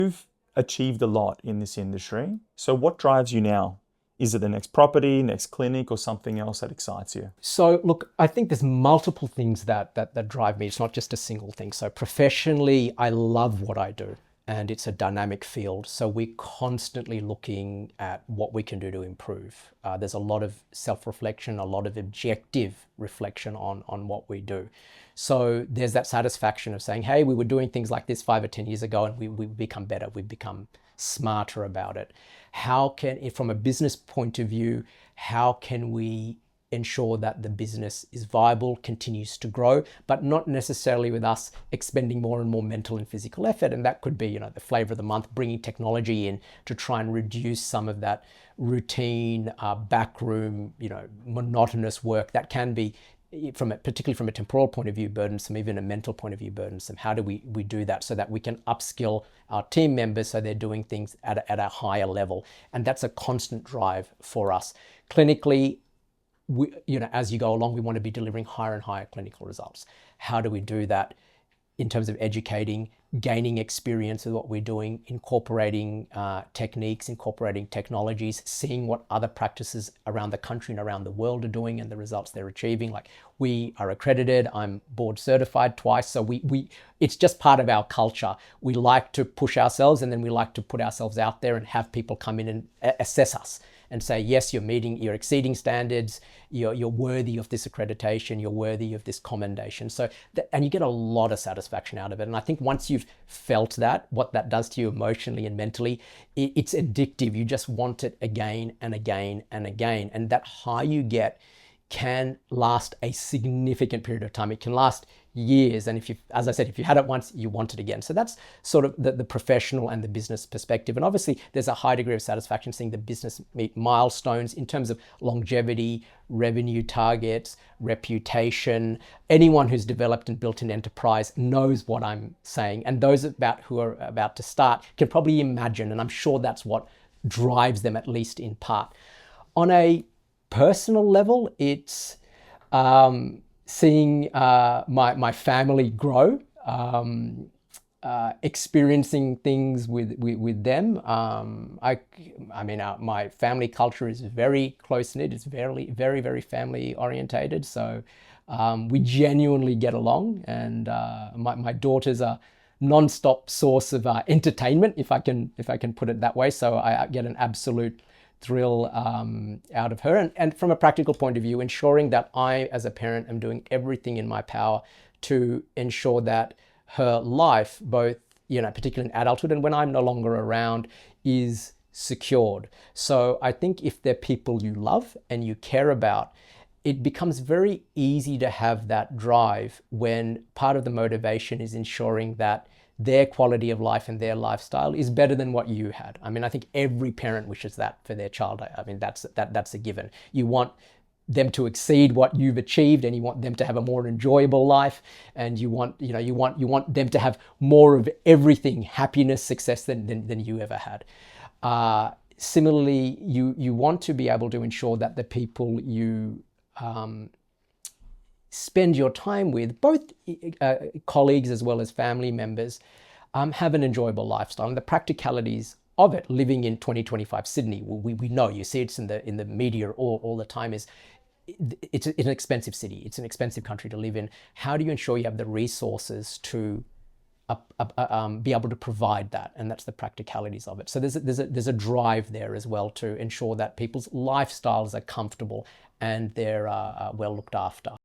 You've achieved a lot in this industry. So what drives you now? Is it the next property, next clinic, or something else that excites you? So look, I think there's multiple things that drive me. It's not just a single thing. So professionally, I love what I do, and it's a dynamic field. So we're constantly looking at what we can do to improve. There's a lot of self-reflection, a lot of objective reflection on what we do. So there's that satisfaction of saying, hey, we were doing things like this 5 or 10 years ago, and we've become better. We've become smarter about it. How can, from a business point of view, how can we ensure that the business is viable, continues to grow, but not necessarily with us expending more and more mental and physical effort? And that could be, the flavor of the month, bringing technology in to try and reduce some of that routine, backroom, monotonous work that can be, particularly from a temporal point of view, burdensome, even a mental point of view, burdensome. How do we do that so that we can upskill our team members so they're doing things at a higher level? And that's a constant drive for us. Clinically, as you go along, we want to be delivering higher and higher clinical results. How do we do that? In terms of educating, gaining experience with what we're doing, incorporating techniques, incorporating technologies, seeing what other practices around the country and around the world are doing and the results they're achieving. Like, we are accredited, I'm board certified twice, so it's just part of our culture. We like to push ourselves, and then we like to put ourselves out there and have people come in and assess us and say, yes, you're exceeding standards, you're worthy of this accreditation, you're worthy of this commendation. So, and you get a lot of satisfaction out of it. And I think once you've felt that, what that does to you emotionally and mentally, it's addictive. You just want it again and again and again. And that high you get can last a significant period of time. It can last years. And as I said, if you had it once, you want it again. So that's sort of the professional and the business perspective. And obviously there's a high degree of satisfaction seeing the business meet milestones in terms of longevity, revenue targets, reputation. Anyone who's developed and built an enterprise knows what I'm saying. And those who are about to start can probably imagine, and I'm sure that's what drives them, at least in part. On a personal level, it's seeing my family grow, experiencing things with them. My family culture is very close-knit. It's very, very, very family orientated. So we genuinely get along, and my daughter's a non-stop source of entertainment, if I can put it that way. So I get an absolute thrill out of her. And from a practical point of view, ensuring that I, as a parent, am doing everything in my power to ensure that her life, both, particularly in adulthood and when I'm no longer around, is secured. So I think if they're people you love and you care about, it becomes very easy to have that drive when part of the motivation is ensuring that their quality of life and their lifestyle is better than what you had. I think every parent wishes that for their child. That's a given. You want them to exceed what you've achieved, and you want them to have a more enjoyable life, and you want them to have more of everything, happiness, success than you ever had. Similarly, you want to be able to ensure that the people you spend your time with, both colleagues as well as family members, have an enjoyable lifestyle. And the practicalities of it, living in 2025 Sydney, we know, you see it's in the media all the time, it's an expensive city. It's an expensive country to live in. How do you ensure you have the resources to be able to provide that? And that's the practicalities of it. So there's a drive there as well to ensure that people's lifestyles are comfortable and they're well looked after.